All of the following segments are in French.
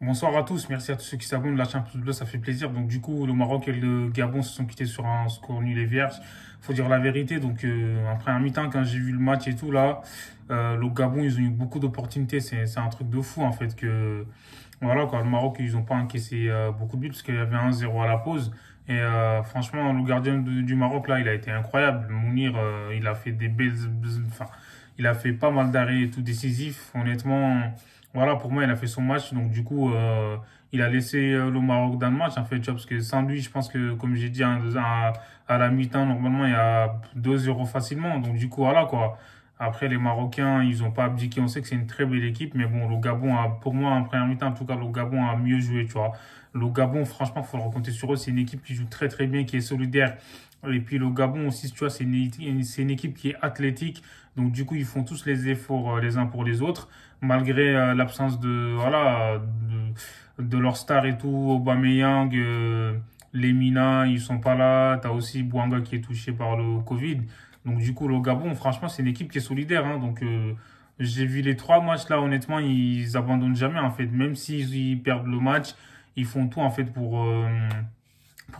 Bonsoir à tous, merci à tous ceux qui s'abonnent. La Champions Bleu, ça fait plaisir. Donc du coup, le Maroc et le Gabon se sont quittés sur un score nul et vierge. Faut dire la vérité. Donc après un mi-temps, quand j'ai vu le match et tout là, le Gabon, ils ont eu beaucoup d'opportunités. C'est un truc de fou en fait que voilà quoi. Le Maroc, ils ont pas encaissé beaucoup de buts parce qu'il y avait 1-0 à la pause. Et franchement, le gardien du Maroc là, il a été incroyable. Mounir, il a fait des belles, enfin, il a fait pas mal d'arrêts et tout décisifs. Honnêtement. Voilà, pour moi, il a fait son match. Donc, du coup, il a laissé le Maroc dans le match, en fait, tu vois, parce que sans lui, je pense que, comme j'ai dit, à la mi-temps, normalement, il y a 2-0 facilement. Donc, du coup, voilà, quoi. Après, les Marocains, ils ont pas abdiqué. On sait que c'est une très belle équipe, mais bon, le Gabon a, pour moi, en première mi-temps, en tout cas, le Gabon a mieux joué, tu vois. Le Gabon, franchement, faut le raconter sur eux. C'est une équipe qui joue très, très bien, qui est solidaire. Et puis, le Gabon aussi, tu vois, c'est une équipe qui est athlétique. Donc, du coup, ils font tous les efforts les uns pour les autres malgré l'absence de voilà de leur star et tout, Aubameyang, Lemina, ils sont pas là. T'as aussi Bouanga qui est touché par le Covid. Donc du coup, le Gabon, franchement, c'est une équipe qui est solidaire. Hein. Donc j'ai vu les trois matchs là, honnêtement, ils abandonnent jamais en fait. Même s'ils ils perdent le match, ils font tout en fait pour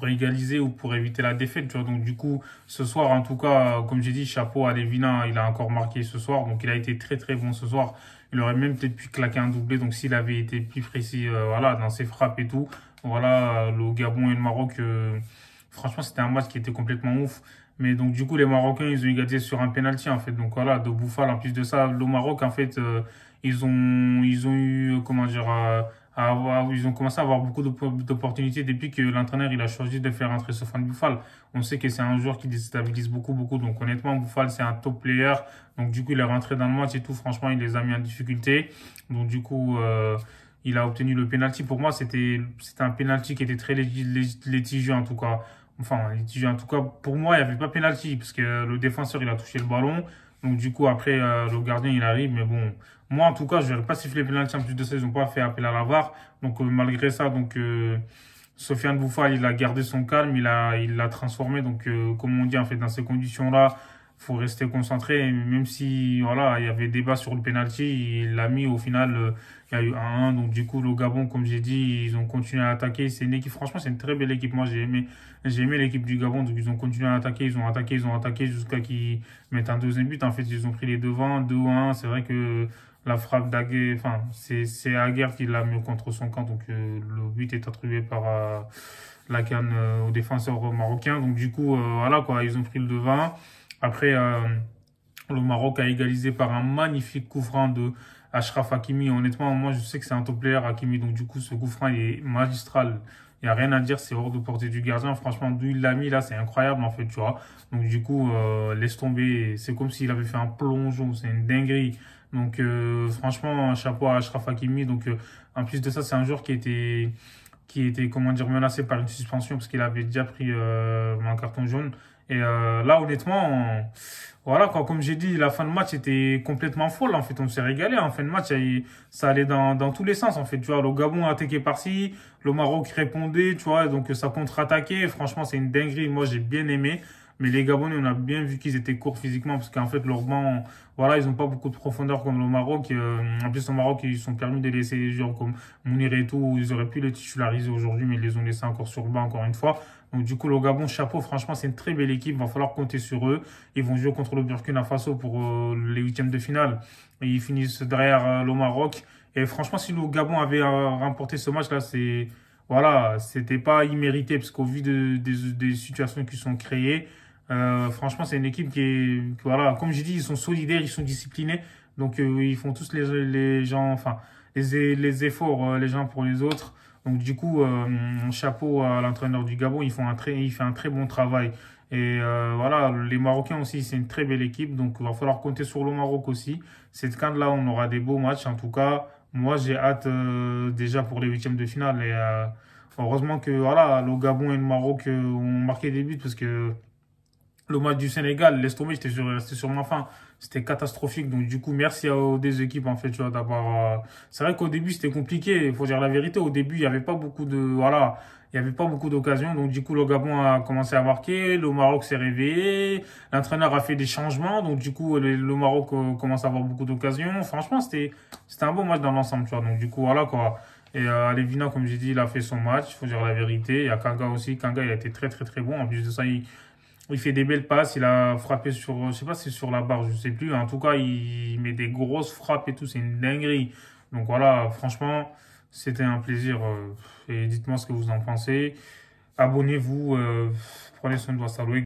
égaliser ou pour éviter la défaite, tu vois. Donc, du coup, ce soir, en tout cas, comme j'ai dit, chapeau à Levina, il a encore marqué ce soir. Donc, il a été très, très bon ce soir. Il aurait même peut-être pu claquer un doublé. Donc, s'il avait été plus précis, voilà, dans ses frappes et tout. Voilà, le Gabon et le Maroc, franchement, c'était un match qui était complètement ouf. Mais donc, du coup, les Marocains, ils ont égalisé sur un penalty, en fait. Donc, voilà, de Bouffal. En plus de ça, le Maroc, en fait, ils ont eu, comment dire, ils ont commencé à avoir beaucoup d'opportunités depuis que l'entraîneur il a choisi de faire entrer Sofane Bouffal. On sait que c'est un joueur qui déstabilise beaucoup, beaucoup. Donc honnêtement, Bouffal c'est un top player. Donc du coup, il est rentré dans le match et tout. Franchement, il les a mis en difficulté. Donc du coup, il a obtenu le penalty. Pour moi, c'était un penalty qui était très litigieux en tout cas. Enfin, litigieux en tout cas. Pour moi, il n'y avait pas penalty parce que le défenseur il a touché le ballon. Donc du coup, après, le gardien il arrive. Mais bon, moi, en tout cas, je n'aurais pas sifflé penalty. En plus de ça, ils n'ont pas fait appel à la VAR. Donc, malgré ça, donc, Sofiane Bouffal, il a gardé son calme, il l'a transformé. Donc, comme on dit, en fait, dans ces conditions-là, faut rester concentré. Et même si, voilà, il y avait débat sur le penalty, il l'a mis. Au final, il y a eu 1-1. Donc, du coup, le Gabon, comme j'ai dit, ils ont continué à attaquer. C'est une équipe, franchement, c'est une très belle équipe. Moi, j'ai aimé l'équipe du Gabon. Donc, ils ont continué à attaquer, ils ont attaqué jusqu'à qu'ils mettent un deuxième but. En fait, ils ont pris les devants, 2-1. C'est vrai que la frappe d'Aguerre, enfin, c'est Aguerre qui l'a mis contre son camp. Donc, le but est attribué par la canne au défenseur marocain. Donc, du coup, voilà, quoi, ils ont pris le devant. Après, le Maroc a égalisé par un magnifique coup franc de Achraf Hakimi. Honnêtement, moi, je sais que c'est un top player, Hakimi. Donc, du coup, ce coup franc, il est magistral. Il n'y a rien à dire, c'est hors de portée du gardien. Franchement, d'où il l'a mis, là, c'est incroyable, en fait, tu vois. Donc, du coup, laisse tomber. C'est comme s'il avait fait un plongeon. C'est une dinguerie. Donc, franchement, un chapeau à Achraf Hakimi. Donc, en plus de ça, c'est un joueur qui était, comment dire, menacé par une suspension parce qu'il avait déjà pris un carton jaune. Et là, honnêtement, voilà, quoi, comme j'ai dit, la fin de match était complètement folle. En fait, on s'est régalé. En fin de match, ça allait dans tous les sens. En fait, tu vois, le Gabon a attaqué par-ci, le Maroc répondait, tu vois, donc ça contre-attaquait. Franchement, c'est une dinguerie. Moi, j'ai bien aimé. Mais les Gabonais, on a bien vu qu'ils étaient courts physiquement parce qu'en fait, leur banc, voilà, ils n'ont pas beaucoup de profondeur comme le Maroc. En plus, au Maroc, ils sont permis de laisser des joueurs comme Mounir et tout. Ils auraient pu les titulariser aujourd'hui, mais ils les ont laissés encore sur le banc, encore une fois. Donc, du coup, le Gabon, chapeau, franchement, c'est une très belle équipe. Il va falloir compter sur eux. Ils vont jouer contre le Burkina Faso pour les huitièmes de finale. Et ils finissent derrière le Maroc. Et franchement, si le Gabon avait remporté ce match-là, voilà, c'était pas immérité parce qu'au vu des situations qui sont créées, franchement, c'est une équipe voilà, comme j'ai dit, ils sont solidaires, ils sont disciplinés. Donc, ils font tous les gens, enfin, les efforts, les uns pour les autres. Donc, du coup, chapeau à l'entraîneur du Gabon, il fait un très bon travail. Et voilà, les Marocains aussi, c'est une très belle équipe. Donc, il va falloir compter sur le Maroc aussi. Cette CAN-là, on aura des beaux matchs. En tout cas, moi, j'ai hâte déjà pour les huitièmes de finale. Et heureusement que voilà, le Gabon et le Maroc ont marqué des buts parce que le match du Sénégal, laisse tomber, resté sur ma faim. C'était catastrophique. Donc, du coup, merci aux deux équipes, en fait, tu vois, d'avoir, c'est vrai qu'au début, c'était compliqué. Il faut dire la vérité. Au début, il n'y avait pas beaucoup voilà, il y avait pas beaucoup d'occasions. Donc, du coup, le Gabon a commencé à marquer. Le Maroc s'est réveillé. L'entraîneur a fait des changements. Donc, du coup, le Maroc commence à avoir beaucoup d'occasions. Franchement, c'était un bon match dans l'ensemble, tu vois. Donc, du coup, voilà, quoi. Et Alevina, comme j'ai dit, il a fait son match, il faut dire la vérité. Il y a Kanga aussi. Kanga, il a été très très très bon. En plus de ça, il fait des belles passes. Il a frappé sur, je sais pas si c'est sur la barre, je sais plus. En tout cas, il met des grosses frappes et tout. C'est une dinguerie. Donc voilà, franchement, c'était un plaisir. Et dites-moi ce que vous en pensez. Abonnez-vous. Prenez soin de vous. Salut.